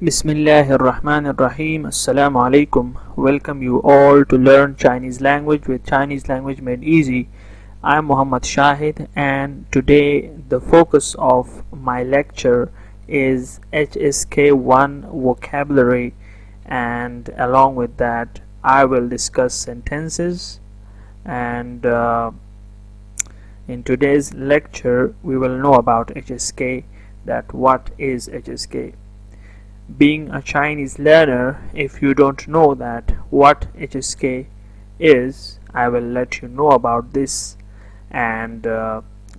Bismillahirrahmanirrahim. Assalamu alaikum. Welcome you all to learn Chinese language with Chinese language made easy. I'm Muhammad Shahid, and today the focus of my lecture is HSK-1 vocabulary, and along with that I will discuss sentences, and in today's lecture we will know about HSK, that what is HSK. Being a Chinese learner, if you don't know that what HSK is, I will let you know about this, and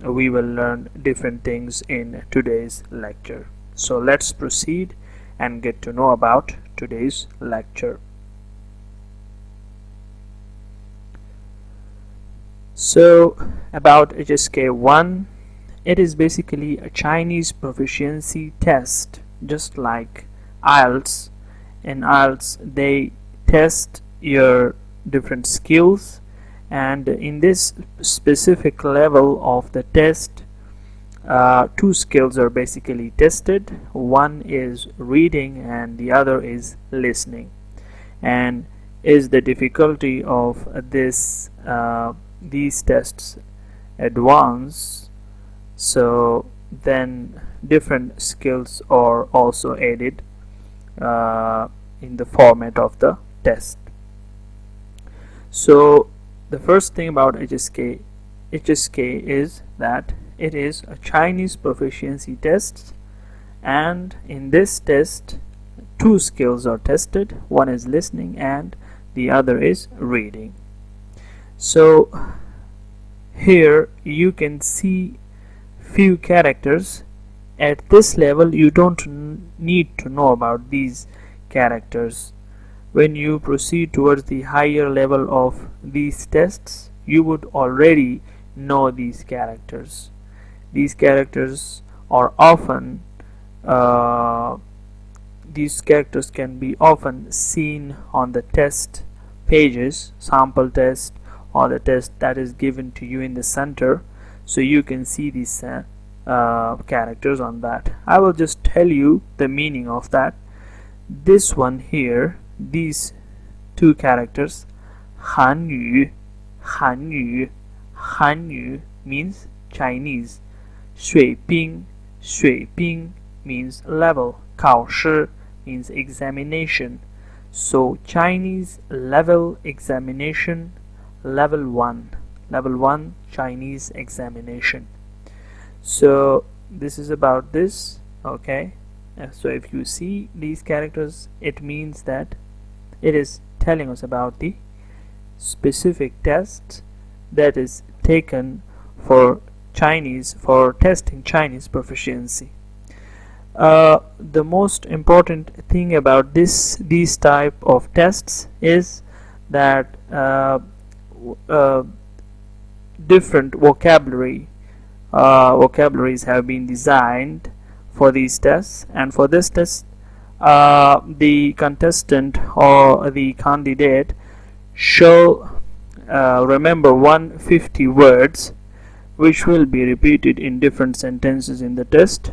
we will learn different things in today's lecture. So let's proceed and get to know about today's lecture. So about HSK-1, it is basically a Chinese proficiency test, just like IELTS. In IELTS they test your different skills, and in this specific level of the test, two skills are basically tested. One is reading and the other is listening. And is the difficulty of this these tests advanced, so then different skills are also added in the format of the test. So the first thing about HSK is that it is a Chinese proficiency test, and in this test two skills are tested. One is listening and the other is reading. So here you can see few characters. At this level you don't need to know about these characters. When you proceed towards the higher level of these tests, you would already know these characters. These characters are often these characters can be often seen on the test pages, sample test, or the test that is given to you in the center. So you can see these characters on that. I will just tell you the meaning of that. This one here, these two characters, Hanyu, Hanyu, Hanyu means Chinese. 水冰, 水冰 means level. 考试 means examination. So Chinese level examination, level 1, level 1 Chinese examination. So this is about this, okay. So if you see these characters, it means that it is telling us about the specific test that is taken for Chinese, for testing Chinese proficiency. The most important thing about these type of tests is that different vocabularies have been designed for these tests, and for this test the contestant or the candidate shall remember 150 words which will be repeated in different sentences in the test,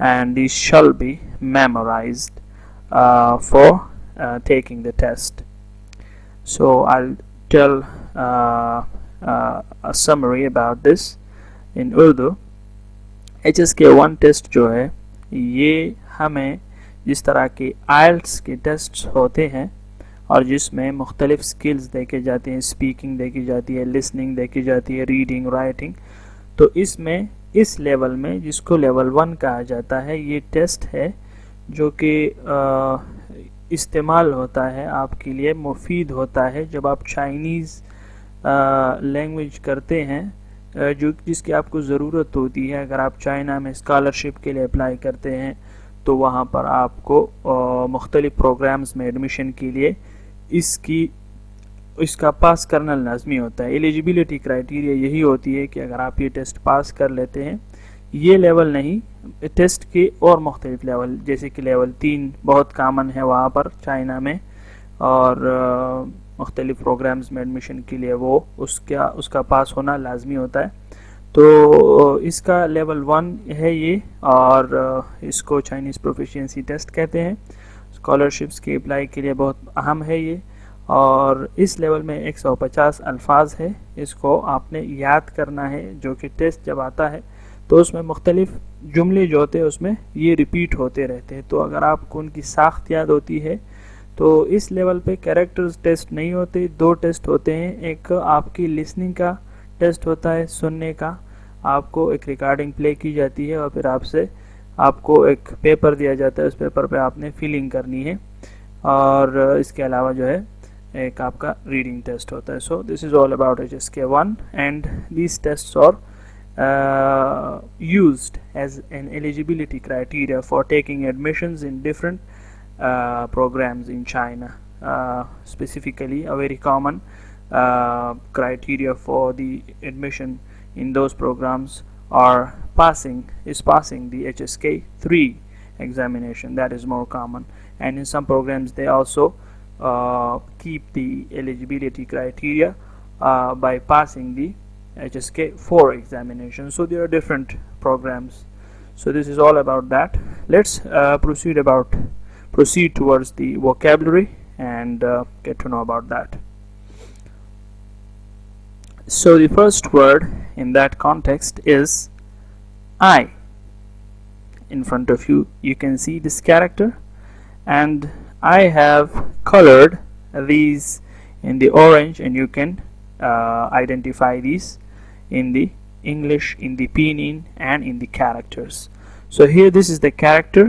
and these shall be memorized for taking the test. So I'll tell a summary about this in Urdu. HSK-1 test जो है ये हमें जिस तरह के IELTS के test होते हैं और जिसमें मुख्तलिफ स्किल्स देखे जाती हैं, स्पीकिंग देखी जाती है, लिसनिंग देखी जाती है, रीडिंग, राइटिंग, तो इसमें इस लेवल में जिसको लेवल 1 कहा जाता है, ये टेस्ट है जो कि इस्तेमाल होता है, आपके लिए मुफीद होता है जब आप चाइनीज़ लैंग्वेज करते हैं, जो जिसकी आपको ज़रूरत होती है। अगर आप चाइना में स्कॉलरशिप के लिए अप्लाई करते हैं तो वहाँ पर आपको मुख्तलिफ प्रोग्राम्स में एडमिशन के लिए इसका पास करना लाजमी होता है। एलिजिबिलिटी क्राइटेरिया यही होती है कि अगर आप ये टेस्ट पास कर लेते हैं, ये लेवल नहीं, टेस्ट के और मुख्तलिफ लेवल, जैसे कि लेवल 3 बहुत कामन है वहाँ पर चाइना में, और मुख्तलिफ प्रोग्राम्स में एडमिशन के लिए वो उसका पास होना लाजमी होता है। तो इसका लेवल 1 है ये, और इसको चाइनीज़ प्रोफिशिएंसी टेस्ट कहते हैं। स्कॉलरशिप्स के अप्लाई के लिए बहुत अहम है ये, और इस लेवल में 150 अल्फाज है, इसको आपने याद करना है, जो कि टेस्ट जब आता है तो उसमें मुख्तलिफ जुमले जो होते हैं उसमें ये रिपीट होते रहते हैं। तो अगर आपको उनकी साख्त याद होती है तो इस लेवल पे कैरेक्टर्स टेस्ट नहीं होते, दो टेस्ट होते हैं। एक आपकी लिसनिंग का टेस्ट होता है, सुनने का, आपको एक रिकॉर्डिंग प्ले की जाती है और फिर आपको एक पेपर दिया जाता है, उस पेपर पे आपने फिलिंग करनी है, और इसके अलावा जो है एक आपका रीडिंग टेस्ट होता है। So this is all about HSK-1 and these tests are used as an eligibility criteria for taking admissions in different programs in China. Specifically, a very common criteria for the admission in those programs is passing the HSK-3 examination. That is more common, and in some programs they also keep the eligibility criteria by passing the HSK-4 examination. So there are different programs. So this is all about that. Let's proceed towards the vocabulary and get to know about that. So the first word in that context is I. In front of you, you can see this character, and I have colored these in the orange, and you can identify these in the English, in the pinyin, and in the characters. So here this is the character,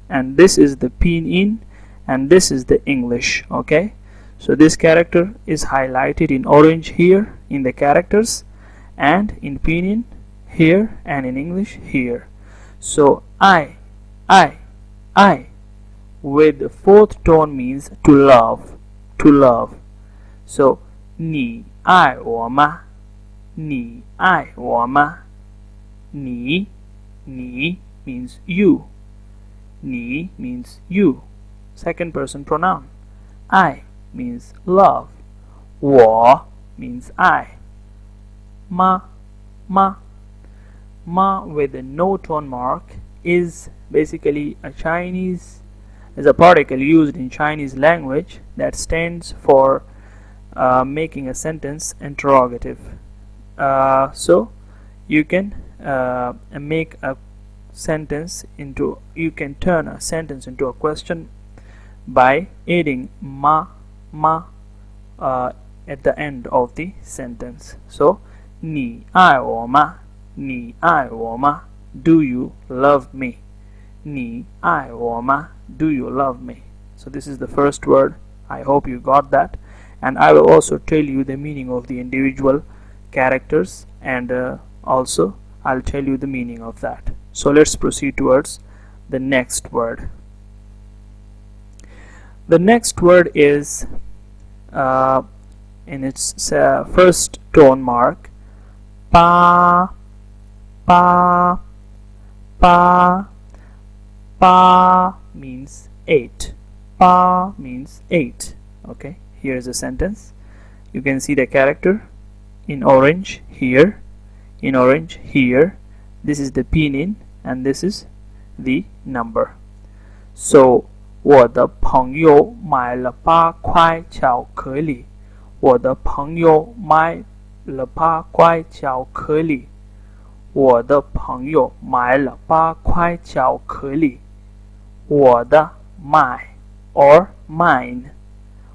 and this is the pinyin, and this is the English. Okay, so this character is highlighted in orange here in the characters, and in pinyin here, and in English here. So I with the fourth tone means to love. So 你爱我吗？你爱我吗？你 means you. 你 means you. Second person pronoun. I means love. 我 means I. Ma with a no tone mark is basically is a particle used in Chinese language that stands for making a sentence interrogative. So you can make a sentence into, you can turn a sentence into a question by adding ma at the end of the sentence. So 你爱我吗？你爱我吗？ Do you love me? 你爱我吗？ Do you love me? So this is the first word. I hope you got that, and I will also tell you the meaning of the individual characters, and also I'll tell you the meaning of that. So let's proceed towards the next word. The next word is in its first tone mark, pa. Pa means 8. Pa means 8. Okay, here is a sentence. You can see the character in orange here, in orange here. This is the pinyin, and this is the number. So 我的朋友买了8块巧克力。我的朋友买了8块巧克力。我的朋友买了8块巧克力。我的 my or mine.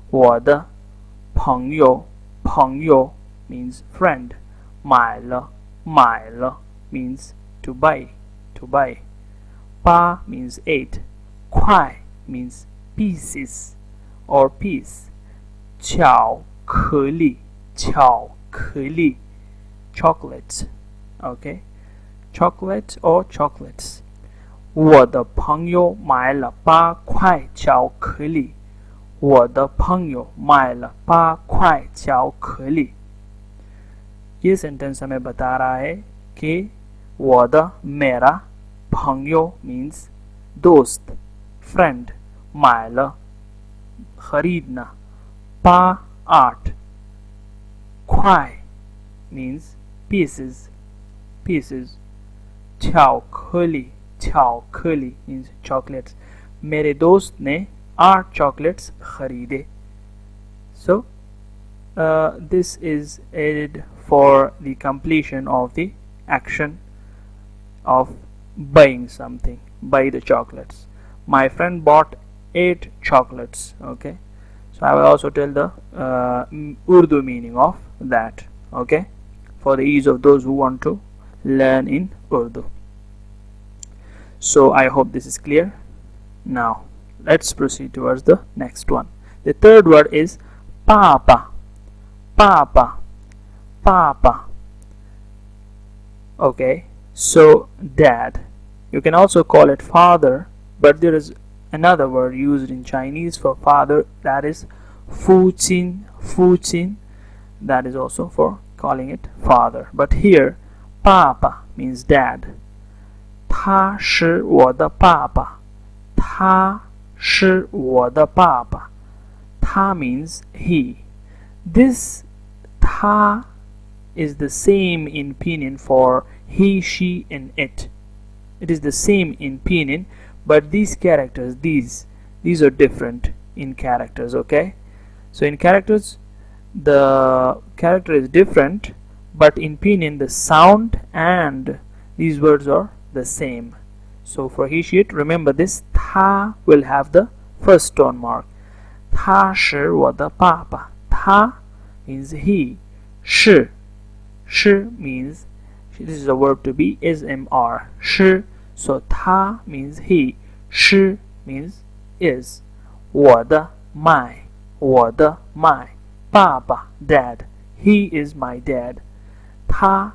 我的朋友 means friend. 买了 means to buy. 8 means 8. 块 means pieces or piece. 巧克力 chocolate. Okay, chocolate or chocolates. 我的朋友买了8块巧克力。我的朋友买了8块巧克力。ये sentence हमें बता रहा है कि 我的 मेरा 朋友 means दोस्त, friend, 买了 खरीदना, 8 块 means pieces, pieces. 巧克力 巧克力 means chocolates. मेरे दोस्त ने 8 chocolates खरीदे. So this is added for the completion of the action of buying something. Buy the chocolates. My friend bought 8 chocolates. Okay, so I will also tell the Urdu meaning of that, okay, for the ease of those who want to learn in Urdu. So I hope this is clear. Now let's proceed towards the next one. The third word is papa. Papa, papa. Okay, so dad. You can also call it father, but there is another word used in Chinese for father, that is fu qin. Fu qin, that is also for calling it father. But here, papa means dad. 他是我的爸爸。他是我的爸爸。他 means he. This 他 is the same in pinyin for he, she, and it. It is the same in pinyin, but these characters, these are different in characters, okay? So in characters, the character is different, but in pinyin, the sound and these words are the same. So for he, she, it, remember this 他 will have the first tone mark. 他是我的爸爸。他 means he. 是 means, this is a verb to be, is mr. 是 so 他 means he. 是 means is. 我的 my. 我的 my. 爸爸 dad. He is my dad. 他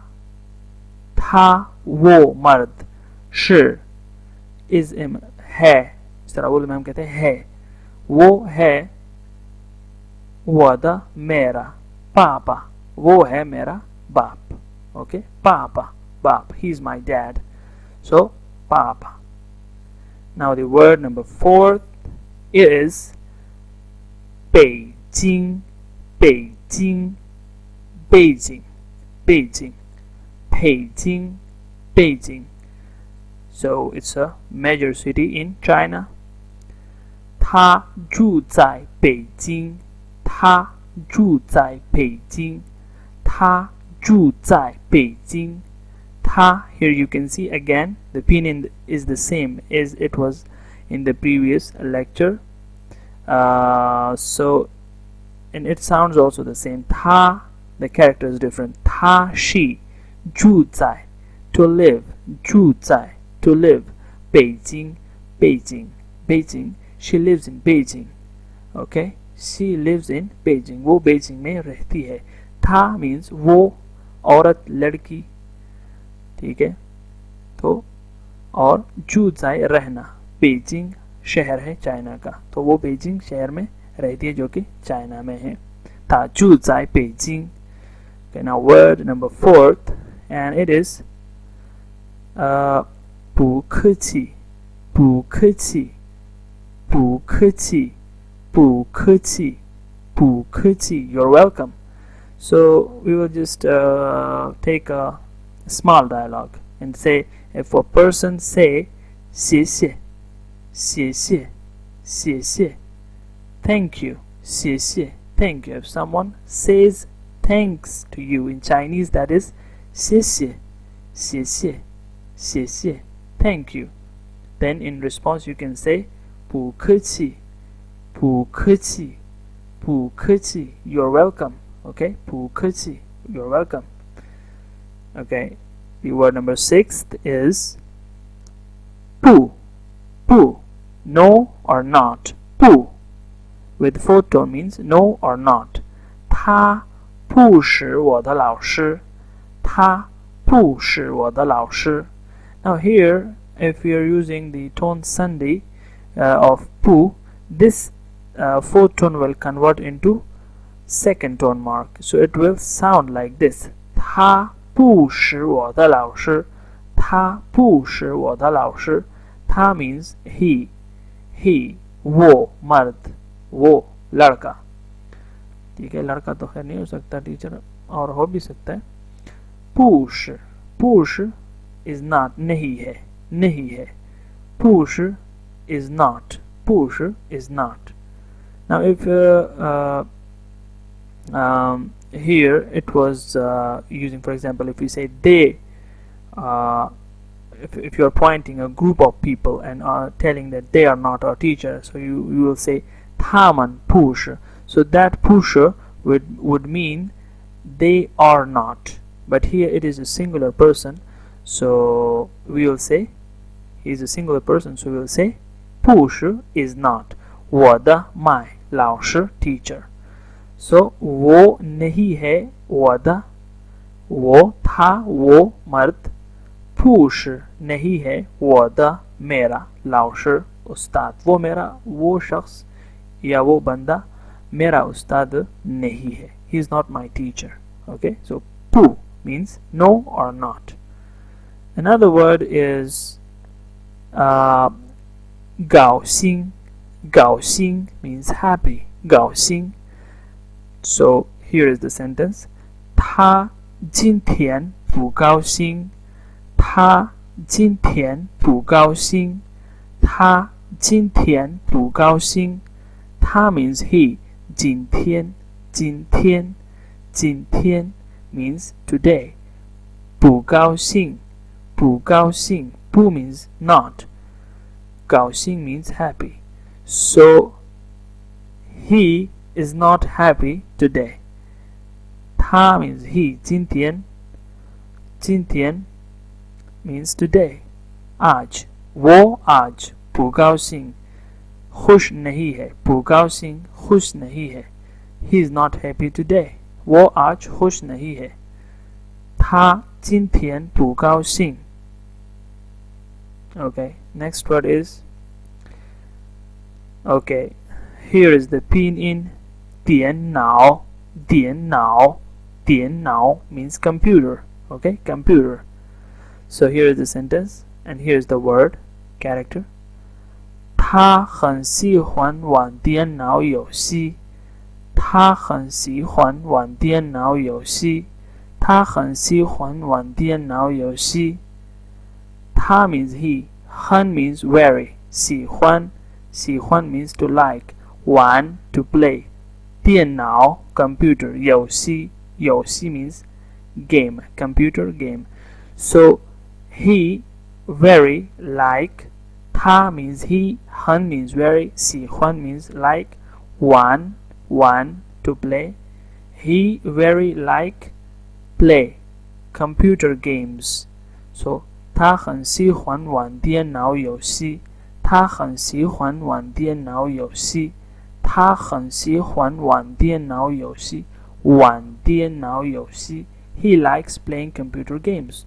वो मर्द. 是 is है. इस तरह उर्दू में हम कहते हैं है. वो है 我的 मेरा पापा. वो है मेरा बाप. Okay, papa, बाप. He is my dad. So papa. Now the word number 4 is Beijing. Beijing. Beijing. Beijing. Beijing. Beijing. So it's a major city in China. 他住在北京。他住在北京。他住在北京。他 here you can see again the pinyin is the same as it was in the previous lecture. So and it sounds also the same. 他 the character is different. 他 she 住在 to live. 住在 to live. 北京 Beijing. Beijing. She lives in Beijing. Okay, she lives in Beijing. वो Beijing में रहती है. था means वो औरत लड़की. ठीक है, तो और जूजाई रहना. बेजिंग शहर है चाइना का, तो वो बेजिंग शहर में रहती है जो कि चाइना में है. था जूजाई Beijing. Okay, now word number 4 and it is 不客气。不客气。不客气。不客气。不客气. You're welcome. So we will just take a small dialogue and say, if a person say 谢谢。谢谢。谢谢。Thank you. 谢谢。Thank you. If someone says thanks to you in Chinese, that is 谢谢。谢谢。谢谢。Thank you. Then in response you can say 不客气。不客气。不客气. You're welcome. Okay, 不客气. You're welcome. Okay, the word number 6 is 不. 不. No or not. 不 with fourth tone means no or not. 他不是我的老师。他不是我的老师. Now here, if we are using the tone sandhi of 不, this fourth tone will convert into second tone mark, so it will sound like this. 他不是我的老师。他不是我的老师。他 means he. He. वो मर्द. वो लड़का. ठीक है, लड़का तो खैर नहीं हो सकता टीचर, और हो भी सकता है. 不是 push is not, नहीं है, नहीं है. Push is not, push is not. Now if here it was using, for example, if we say they, if you are pointing a group of people and are telling that they are not our teacher, so you will say 他们不是. So that 不是 would mean they are not, but here it is a singular person, so we will say he is a singular person, so we will say 不是 is not. 我的 my 老师 teacher. So वो नहीं है我的, वो था वो मर्द, 不是 नहीं है 我的 मेरा 老师 उस्ताद. वो मेरा वो शख्स या वो बंदा मेरा उस्ताद नहीं है. He is not my teacher. Okay, so 不 means no or not. Another word is 高兴. 高兴 means happy. 高兴. So here is the sentence. 他今天不高兴. 他今天不高兴. 他今天不高兴. 他 means he. 今天, 今天, 今天 means today. 不高兴, 不高兴, 不 means not. 高兴 means happy. So he is not happy today. 他 means he. 今天, 今天 means today. आज, वो आज不高兴 खुश नहीं है. 不高兴 खुश नहीं है. He is not happy today. वो आज खुश नहीं है. 他今天不高兴. Okay, next word is, okay, here is the pinyin 电脑. 电脑, 电脑 means computer. Okay, computer. So here is the sentence and here is the word character. 他很喜欢玩电脑游戏. 他很喜欢玩电脑游戏. 他很喜欢玩电脑游戏. 他 means he. 很 means very. 喜欢, 喜欢 means to like. 玩 to play. 电脑 computer. 游戏, 游戏 means game, computer game. So he very like. 他 means he. 很 means very. 喜欢 means like. 玩 to play. He very like play computer games. So 他很喜欢玩电脑游戏. 他很喜欢玩电脑游戏. 他很喜欢玩电脑游戏. 玩电脑游戏. He likes playing computer games.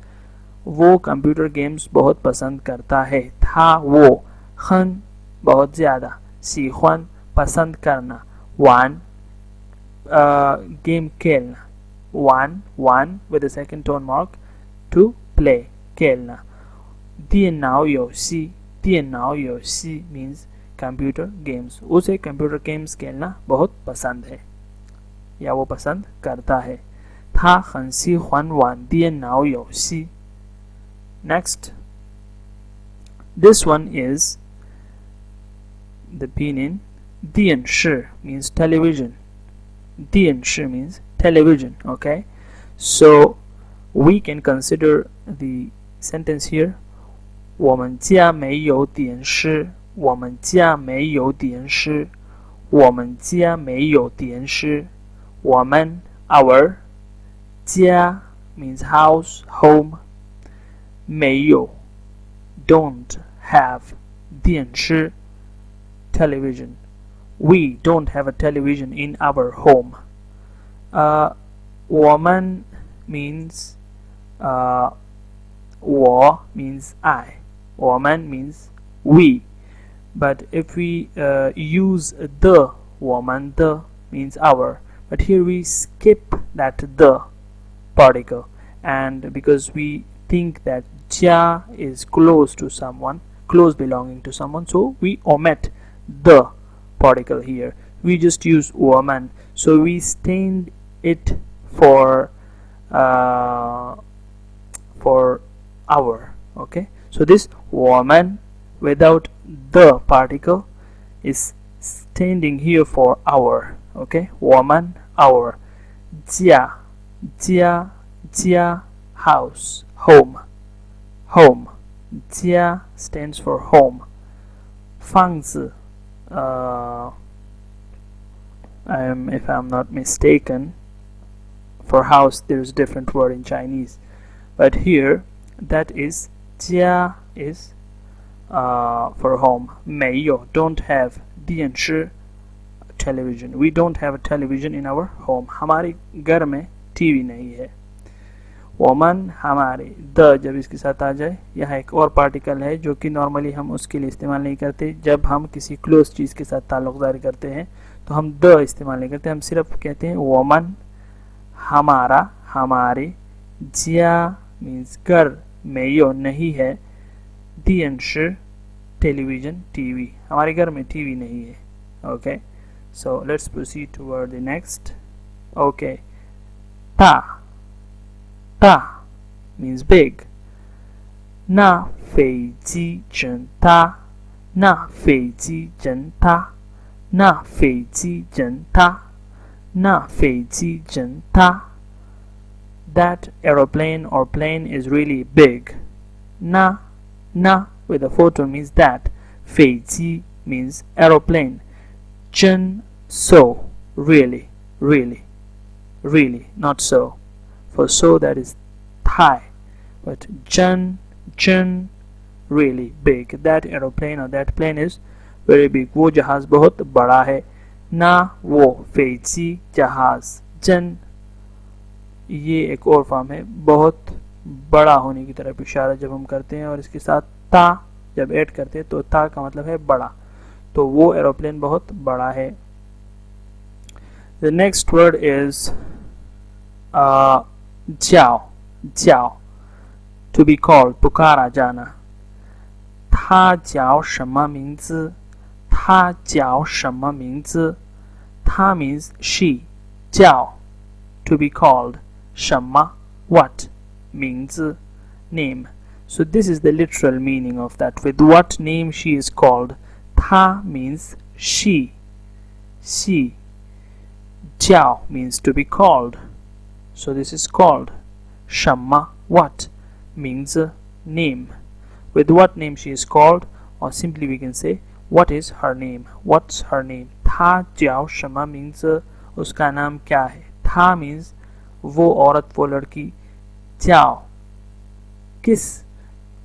वो computer games बहुत पसंद करता है. था वो, हन बहुत ज़्यादा, 喜欢 पसंद करना, 玩 game खेलना, 玩 with a second tone mark, to play खेलना. 电脑游戏, 电脑游戏 means computer games. उसे computer games खेलना बहुत पसंद है या वो पसंद करता है. 他很喜欢玩电脑游戏. Next, this one is the pinyin 电视 means television. 电视 means television. Okay, so we can consider the sentence here. 我们家没有电视. 我们家没有电视. 我们家没有电视. 我们 our. 家 means house, home. 没有 don't have. 电视 television. We don't have a television in our home. 我们 means 我 means I. 我们 means we. But if we use the, 我们的 means our. But here we skip that the particle, and because we think that ja is close to someone, close belonging to someone, so we omit the particle here. We just use woman, so we stained it for for our. Okay, so this 我们 without the particle is standing here for our. Okay, 我们 our. 家 house, home. 家 stands for home. 房子 if I'm not mistaken, for house there's a different word in Chinese, but here that is 家 is for home. 没有 don't have 电视 television. We don't have a television in our home. हमारे घर में TV नहीं है. 我们 हमारे the जब इसके साथ आ जाए, यहाँ एक और पार्टिकल है जो कि नॉर्मली हम उसके लिए इस्तेमाल नहीं करते. जब हम किसी क्लोज चीज़ के साथ ताल्लुक़दारी करते हैं तो हम द इस्तेमाल नहीं करते, हम सिर्फ कहते हैं 我们 हमारा हमारे. 家 मीन्स घर, 没有 नहीं है, 电视 टेलीविजन टीवी, हमारे घर में टीवी नहीं है. Okay, so let's proceed toward the next. Okay, 大 means big. 那飞机真大，那飞机真大，那飞机真大，那飞机真大. That aeroplane or plane is really big. Na with a photon means that. 飞机 means aeroplane. 真 so, really, not so. For so that is Thai, but 真 really big. That aeroplane or that plane is very big. वो जहाज बहुत बड़ा है. ना वो 飞机 जहाज. 真 ये एक और फॉर्म है, बहुत बड़ा होने की तरफ इशारा जब हम करते हैं, और इसके साथ ता जब ऐड करते हैं तो ता का मतलब है बड़ा, तो वो एरोप्लेन बहुत बड़ा है. The next word is 叫 to be called, पुकारा जाना. 他叫什么名字？他叫什么名字？他 means she. 叫 to be called. 什么 what? 名字 name. So this is the literal meaning of that. With what name she is called. 她 means she. 叫 means to be called. So this is called. 什么 what? 名字 name. With what name she is called, or simply we can say what is her name. What's her name? 她叫什么名字? उसका नाम क्या है? 她 means वो औरत, वो लड़की. 叫 किस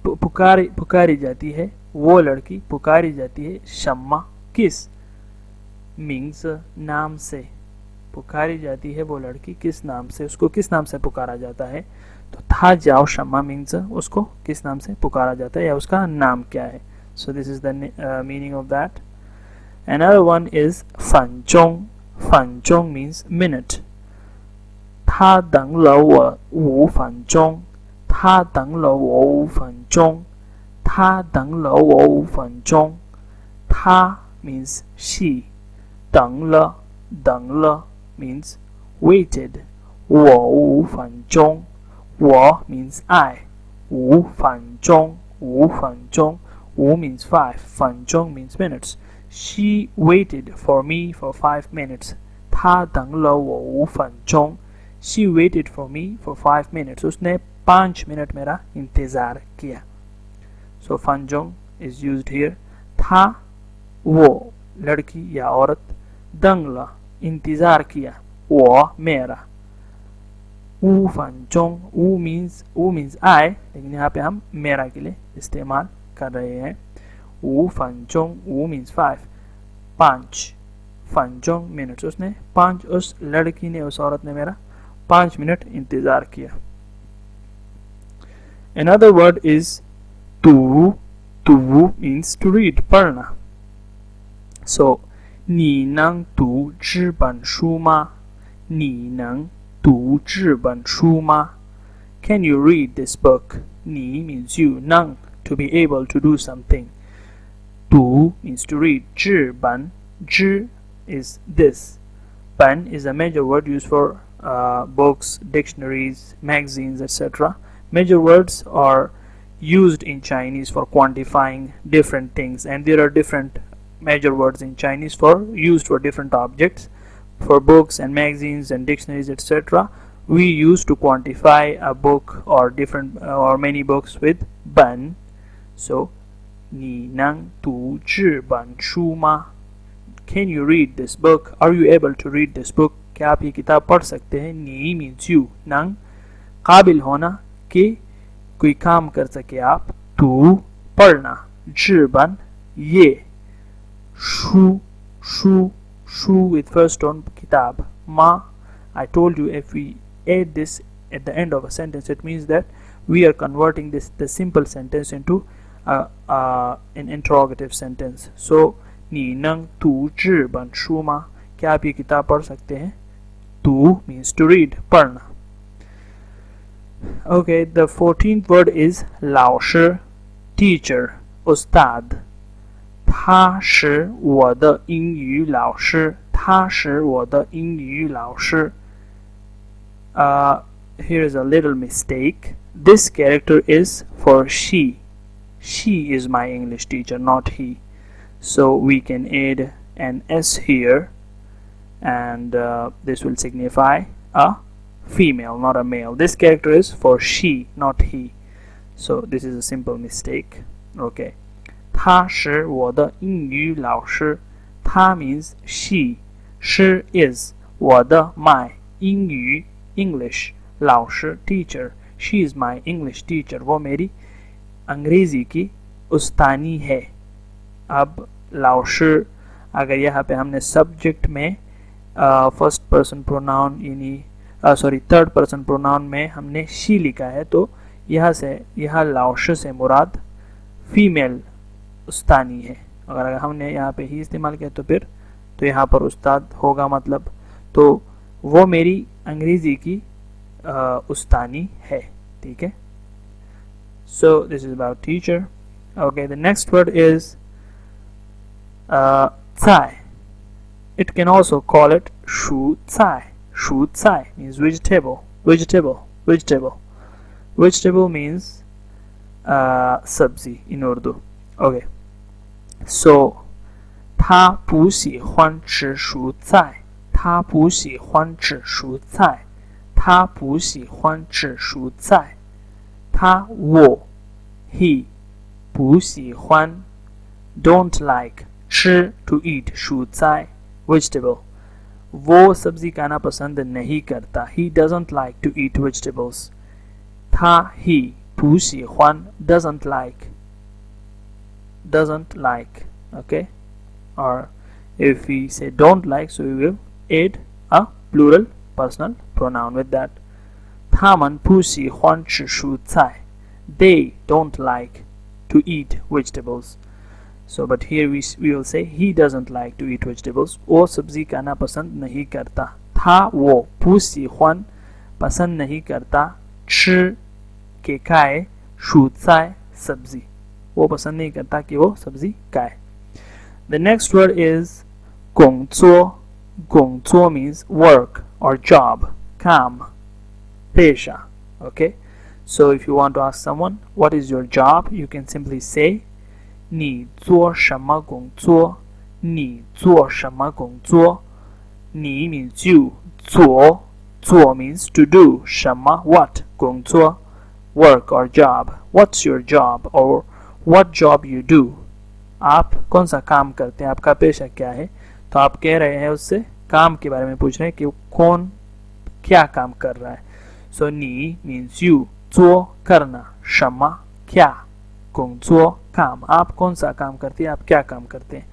पुकारी जाती है, वो लड़की पुकारी जाती है. 什么 किस, 名字 नाम से, पुकारी जाती है वो लड़की किस नाम से, उसको किस नाम से पुकारा जाता है. तो 她叫什么名字, उसको किस नाम से पुकारा जाता है या उसका नाम क्या है. So this is the meaning of that. Another one is 分钟. 分钟 means minute. 他等了我5分钟，他等了我5分钟，他等了我5分钟。他 means she. 等了 means waited. 我5分钟，我 means I. 5分钟，5 means 5. 分钟 means minutes. She waited for me for 5 minutes. 她等了我5分钟。She waited for me for 5 minutes. उसने 5 minute मेरा इंतज़ार किया. So 分钟 is used here. 她 वो लड़की या औरत, 等了 इंतज़ार किया, 我 मेरा. 5分钟 5 means I, लेकिन यहाँ पे हम मेरा के लिए इस्तेमाल कर रहे हैं. 5分钟 5 means 5. 5 分钟 minutes. उसने 5, उस लड़की ने, उस औरत ने मेरा 5 मिनट इंतज़ार किया. Another word is 读. 读 means to read, पढ़ना. So 你能读这本书吗？你能读这本书吗？ Can you read this book? 你 means you, 能 to be able to do something. 读 means to read. 这本 zhi is this. 本 is a major word used for books, dictionaries, magazines, etc. Major words are used in Chinese for quantifying different things, and there are different major words in Chinese for used for different objects. For books and magazines and dictionaries, etc., we use to quantify a book or different or many books with ban. So 你能读这本书吗? Can you read this book? Are you able to read this book? क्या आप ये किताब पढ़ सकते हैं? 你 means you. नंग काबिल होना कि कोई काम कर सके आप. तू पढ़ना. 这本 ये. शू शू शू with first tone kitab. Ma, I told you if we add this at the end of a sentence, it means that we are converting the simple sentence into an interrogative sentence. So 你能读这本书吗? क्या आप ये किताब पढ़ सकते हैं? 读 means to read, पढ़ना. Okay, the 14th word is 老师 teacher, ustad. 他是我的英语老师. 他是我的英语老师. Here is a little mistake. This character is for she. She is my English teacher, not he. So we can add an S here, and this will signify a female, not a male. This character is for she, not he. So this is a simple mistake. Okay. 他是我的英语老师. 他 means she. 是 is 我的 my 英语 English 老师 teacher. She is my English teacher. वो मेरी अंग्रेजी की उस्तानी है. अब लाउशर अगर यहाँ पे हमने सब्जेक्ट में फर्स्ट पर्सन प्रोनाउन यानी थर्ड पर्सन प्रोनाउन में हमने शी लिखा है, तो यहाँ लाउशर से मुराद फीमेल उस्तानी है. अगर हमने यहाँ पे ही इस्तेमाल किया तो यहाँ पर उस्ताद होगा मतलब, तो वो मेरी अंग्रेजी की उस्तानी है. ठीक है. So this is about teacher. Okay, the next word is cai. It can also call it shu cai. Shu cai means vegetable. Vegetable means sabzi in Urdu. Okay, so 他不喜欢吃蔬菜. 他不喜欢吃蔬菜. 他不喜欢吃蔬菜. 他我 he 不喜欢 don't like 吃 to eat 蔬菜 vegetable. वो सब्जी खाना पसंद नहीं करता. He doesn't like to eat vegetables. 他 he 不喜欢 doesn't like. Okay, or if we say don't like, so we will add a plural personal pronoun with that. 他们不喜欢吃蔬菜. They don't like to eat vegetables. So but here we will say he doesn't like to eat vegetables. वो सब्जी खाना पसंद नहीं करता. 他我不喜欢 पसंद नहीं करता 吃 के खाए 蔬菜 सब्जी. वो पसंद नहीं करता कि वो सब्जी खाए. The next word is 工作. 工作 means work or job, काम, पेशा. Okay, so if you want to ask someone what is your job, you can simply say 你做什么工作? 你做什么工作? 你 means you, 做 means to do, 什么 what, 工作 work or job. What's your job or what job you do? आप कौन सा काम करते हैं, आपका पेशा क्या है? तो आप कह रहे हैं उससे काम के बारे में पूछ रहे हैं कि कौन क्या काम कर रहा है. So 你 means you, 做 करना, 什么 क्या, 工作 काम, आप कौन सा काम करते हैं, आप क्या काम करते हैं.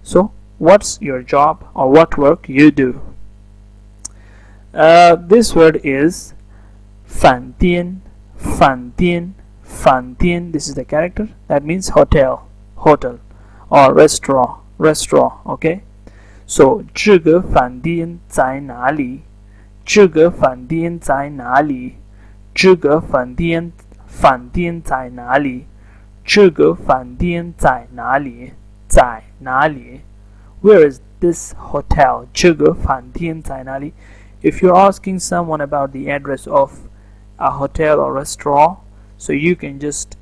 So what's your job or what work you do? This word is 饭店. This is the character that means hotel or restaurant. Okay, so 这个饭店在哪里? 这个饭店在哪里? 这个饭店在哪里? 这个饭店在哪里? 在哪里? Where is this hotel? 这个饭店在哪里? If you're asking someone about the address of a hotel or restaurant, So you can just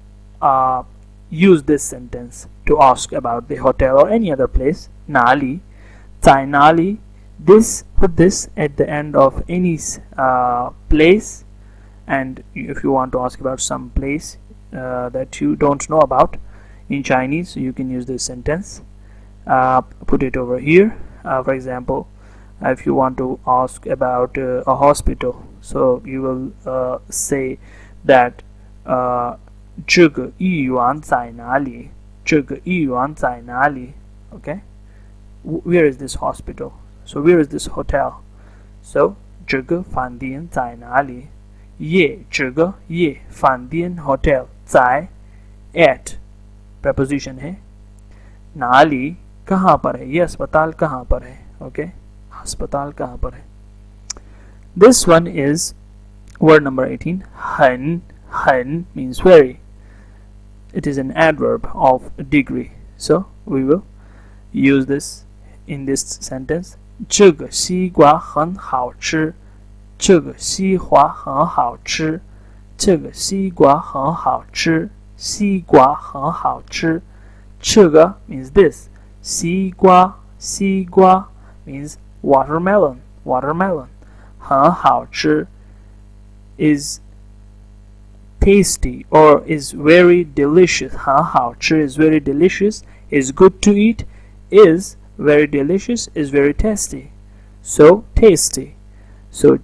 use this sentence to ask about the hotel or any other place. Nali, Zai Nali. Put this at the end of any place, and if you want to ask about some place that you don't know about in Chinese, you can use this sentence. Put it over here. For example, if you want to ask about a hospital, so you will say that 这个医院在哪里？这个医院在哪里？ Okay, where is this hospital? So where is this hotel? So 这个饭店在哪里？ये这个ये饭店 hotel 在 at preposition है哪里कहाँ पर है ये अस्पताल कहाँ पर है okay अस्पताल कहाँ पर है This one is word number 18 很 means very. It is an adverb of degree, so we will use this in this sentence. 这个西瓜很好吃这个西瓜很好吃这个西瓜很好吃西瓜很好吃这个 means this 西瓜 means watermelon 很好吃 is tasty or is very delicious 很好吃 is very delicious is good to eat is very delicious is very tasty so tasty so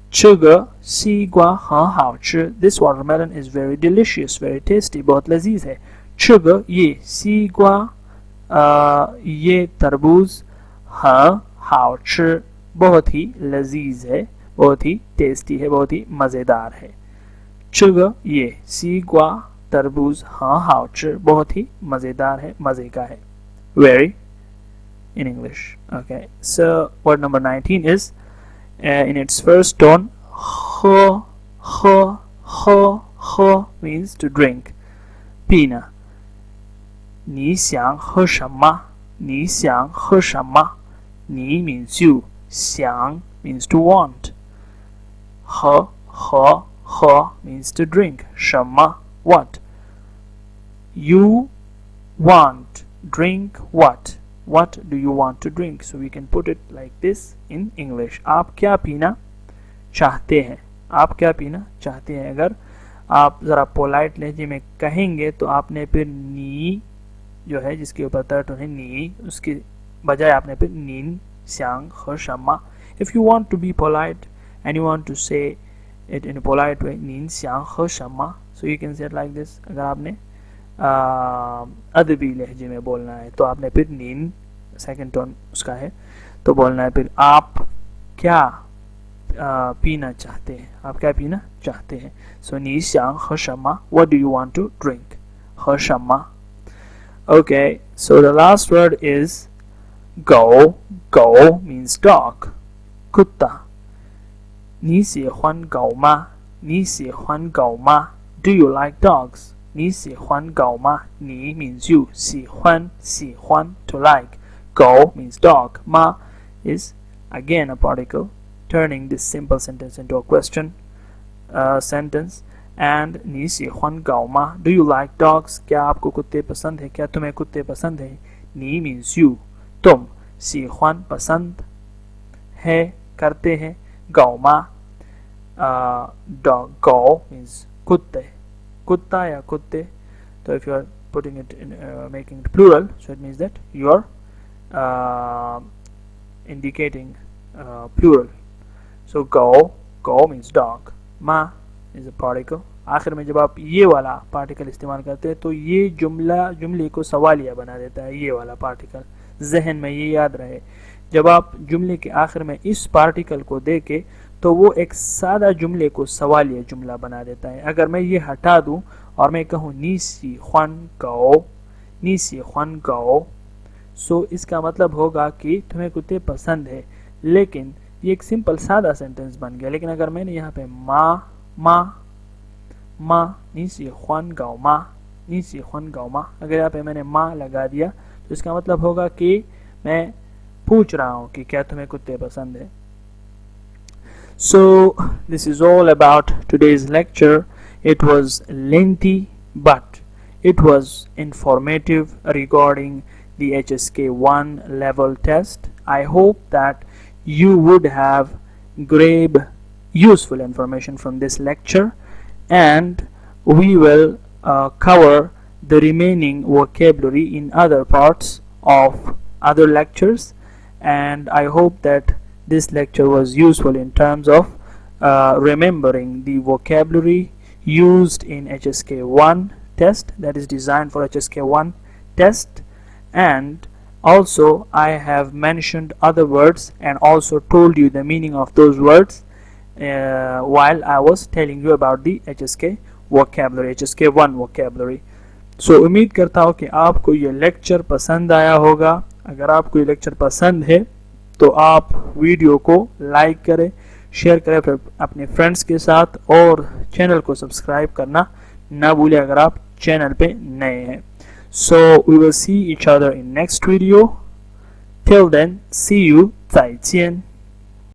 这个西瓜很好吃 this watermelon is very delicious very tasty बहुत लजीज है 这个ये西瓜ये तरबूज很好吃बहुत ही लजीज है बहुत ही tasty है बहुत ही मज़ेदार है 这个ये西瓜तरबूज很好吃बहुत ही मज़ेदार है मज़े का है very in English okay so word number 19 is in its first tone ho means to drink pina 你想喝什么你想喝什么你 means you 想 means to want 喝 means to drink 什么 what you want drink what do you want to drink so we can put it like this in English आप क्या पीना चाहते हैं आप क्या पीना चाहते हैं अगर आप ज़रा पोलाइट लहजे में कहेंगे तो आपने फिर नी जो है जिसके ऊपर तर्ट है नी उसके बजाय आपने फिर नीन श्यांग ह शम्मा if you want to be polite and you want to say it in a polite way नीन श्यांग ह शम्मा so you can say it like this अगर आपने अदबी लहजे में बोलना है तो आपने फिर नीन सेकंड टोन उसका है तो बोलना है फिर आप क्या पीना चाहते हैं आप क्या पीना चाहते हैं so 你想喝什么 what do you want to drink 喝什么 okay so the last word is go means dog कुत्ता 你喜欢狗吗你喜欢狗吗 do you like dogs 你喜欢狗吗你 means you 喜欢 to like go means dog ma is again a particle turning this simple sentence into a question sentence and 你喜欢狗吗 do you like dogs क्या आपको कुत्ते पसंद है क्या तुम्हें कुत्ते पसंद है 你 means you तुम 喜欢 पसंद है करते हैं 狗吗 dog go means कुत्ते कुत्ता या कुत्ते so if you are putting it in making it plural so it means that you are indicating plural so go means dog ma is a particle आखिर में जब आप ये वाला पार्टिकल इस्तेमाल करते हैं तो ये जुमले को सवालिया बना देता है ये वाला पार्टिकल जहन में ये याद रहे जब आप जुमले के आखिर में इस पार्टिकल को देके तो वो एक सादा जुमले को सवालिया जुमला बना देता है अगर मैं ये हटा दूं और मैं कहूँ नी सी ख्वान गाओ सो इसका मतलब होगा कि तुम्हें कुत्ते पसंद है लेकिन ये एक सिंपल सादा सेंटेंस बन गया लेकिन अगर मैंने यहाँ पे माँ नी सी ख्वान गाओ माँ अगर यहाँ पे मैंने माँ लगा दिया तो इसका मतलब होगा कि मैं पूछ रहा हूँ कि क्या तुम्हें कुत्ते पसंद है So this is all about today's lecture. It was lengthy, but it was informative regarding the HSK-1 level test. I hope that you would have grabbed useful information from this lecture, and we will cover the remaining vocabulary in other parts of other lectures. And I hope that this lecture was useful in terms of remembering the vocabulary used in HSK-1 test, that is designed for HSK-1 test. And also I have mentioned other words and also told you the meaning of those words while I was telling you about the HSK vocabulary, HSK-1 vocabulary. सो उम्मीद करता हूँ कि आपको ये lecture पसंद आया होगा। अगर आपको ये लेक्चर पसंद है तो आप वीडियो को लाइक करें, शेयर करें फिर अपने फ्रेंड्स के साथ, और चैनल को सब्सक्राइब करना ना भूलें अगर आप चैनल पे नए हैं। So we will see each other in next video. Till then see you, 再见।